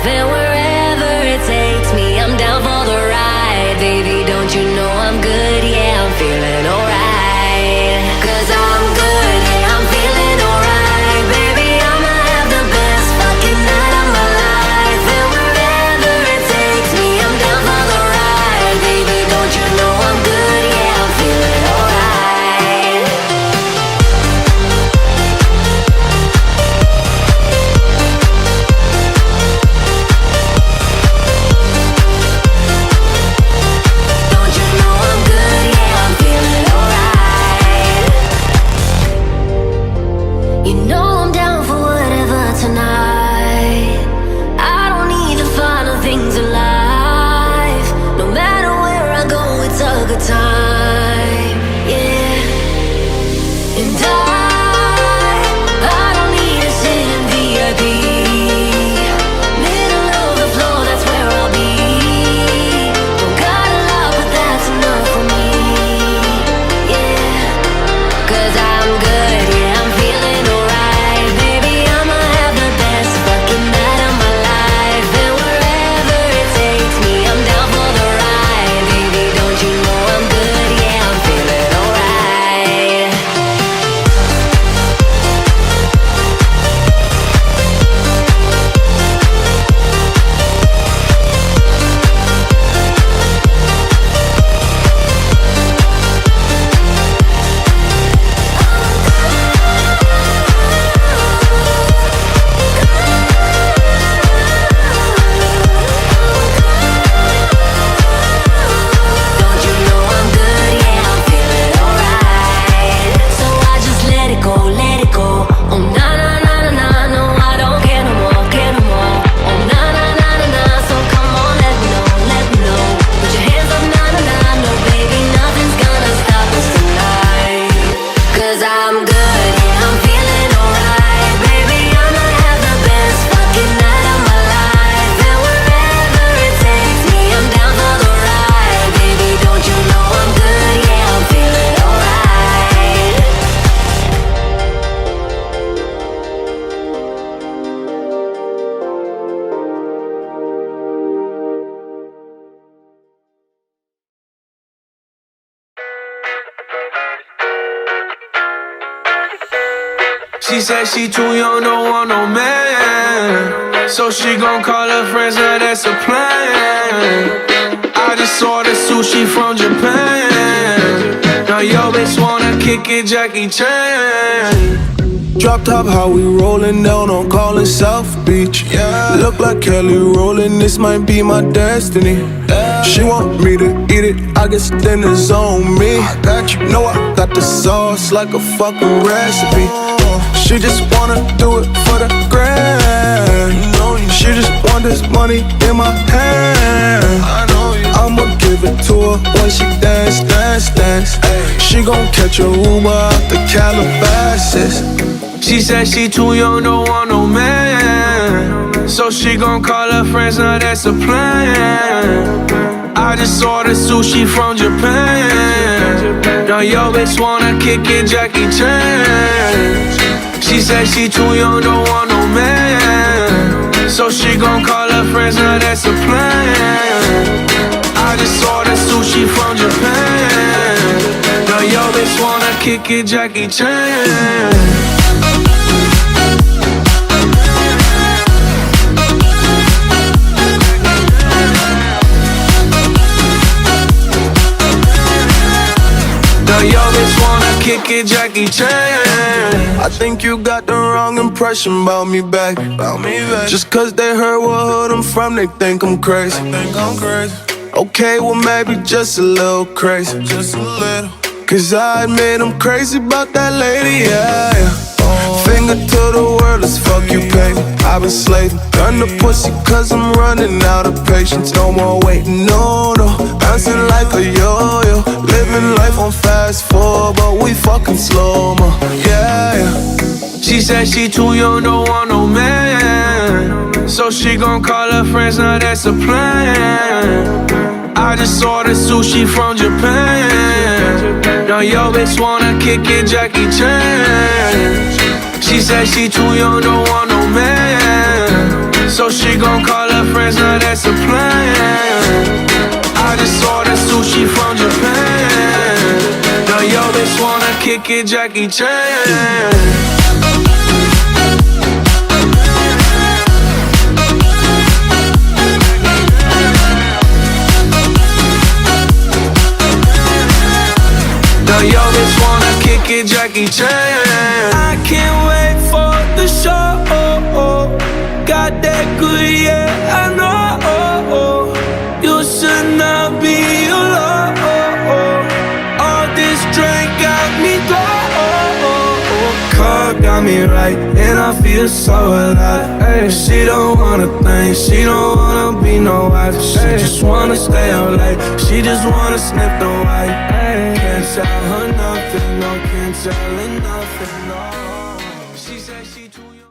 life. And wherever it takes me, I'm down for the ride. Baby, don't you know I'm good? Yeah, I'm feeling alright. 'Cause I'm good, yeah, I'm feeling alright. Baby, I'ma have the best fucking night of my life. And wherever it takes me, I'm down for the ride. Baby, don't you know I'm good? Yeah, I'm feeling alright. Don't you know I'm good? Yeah, I'm feeling alright. You know I'm down for whatever tonight. I don't need the final things in life. No matter where I go, it's a good time. Yeah. And I don't need to sit in VIP. Middle of the floor, that's where I'll be. Don't got a lot, but that's enough for me. Yeah. 'Cause I'm good, yeah, I'm feeling alright. Baby, I'ma have the best fucking night of my life. And wherever it takes me, I'm down for the ride. Baby, don't you know I'm good? Yeah, I'm feeling alright. Don't you know I'm good? Yeah, I'm feeling alright. So I just let it go, let it go. Oh na na na na na, no, I don't care no more, care no more. Oh na na na na na, so come on, let me know, let me know. Put your hands up, na na na, no baby, nothing's gonna stop us tonight. 'Cause I'm good, yeah, I'm feeling alright. Baby, I'ma have the best fucking night of my life. And wherever it takes me, I'm down for the ride. Baby, don't you know I'm good? Yeah, I'm feeling alright. She said she too young, don't want no man. So she gon' call her friends, now that's a plan. I just ordered sushi from Japan. Now yo bitch wanna kick it, Jackie Chan. Drop top, how we rollin' down on Collin South Beach. Yeah. Look like Kelly rollin', this might be my destiny. She want me to eat it, I guess then it's on me. I got you, know I got the sauce like a fucking recipe. She just wanna do it for the grand. She just want this money in my hand. I'ma give it to her when she dance, dance, dance. She gon' catch a Uber out the Calabasas. She said she too young, don't want no man. So she gon' call her friends, now that's a plan. I just ordered sushi from Japan. Now yo bitch wanna kick it, Jackie Chan. She said she too young, don't want no man. So she gon' call her friends, now that's a plan. I just ordered sushi from Japan. Now yo bitch wanna kick it, Jackie Chan. Now yo bitch wanna kick it, Jackie Chan. I think you got the wrong impression about me back. Just 'cause they heard what hood I'm from, they think I'm crazy. Okay, well maybe just a little crazy. Just a little. 'Cause I admit I'm crazy about that lady, yeah. Finger to the world, let's fuck you, baby. I've been slaving, gun the pussy 'cause I'm running out of patience. No more waiting, no, no. Bouncing like a yo-yo. Living life on fast forward, but we fucking slow-mo, yeah, yeah. She said she too young, don't want no man. So she gon' call her friends, now that's a plan. I just ordered sushi from Japan. Now yo bitch wanna kick it, Jackie Chan. She said she too young, don't want no man. So she gon' call her her friends, now that's a plan. I just saw that sushi from Japan. Now yo, bitch wanna kick it, Jackie Chan. Now yo, bitch wanna kick it, Jackie Chan. I can't wait for the show. Got that good, yeah, I know. You should not be alone. All this drink got me low. Car got me right, and I feel so alive. She don't wanna think, she don't wanna be no wife. She just wanna stay out late, she just wanna sniff the white. Can't tell her nothing, no, can't tell her nothing, no. She said she too young.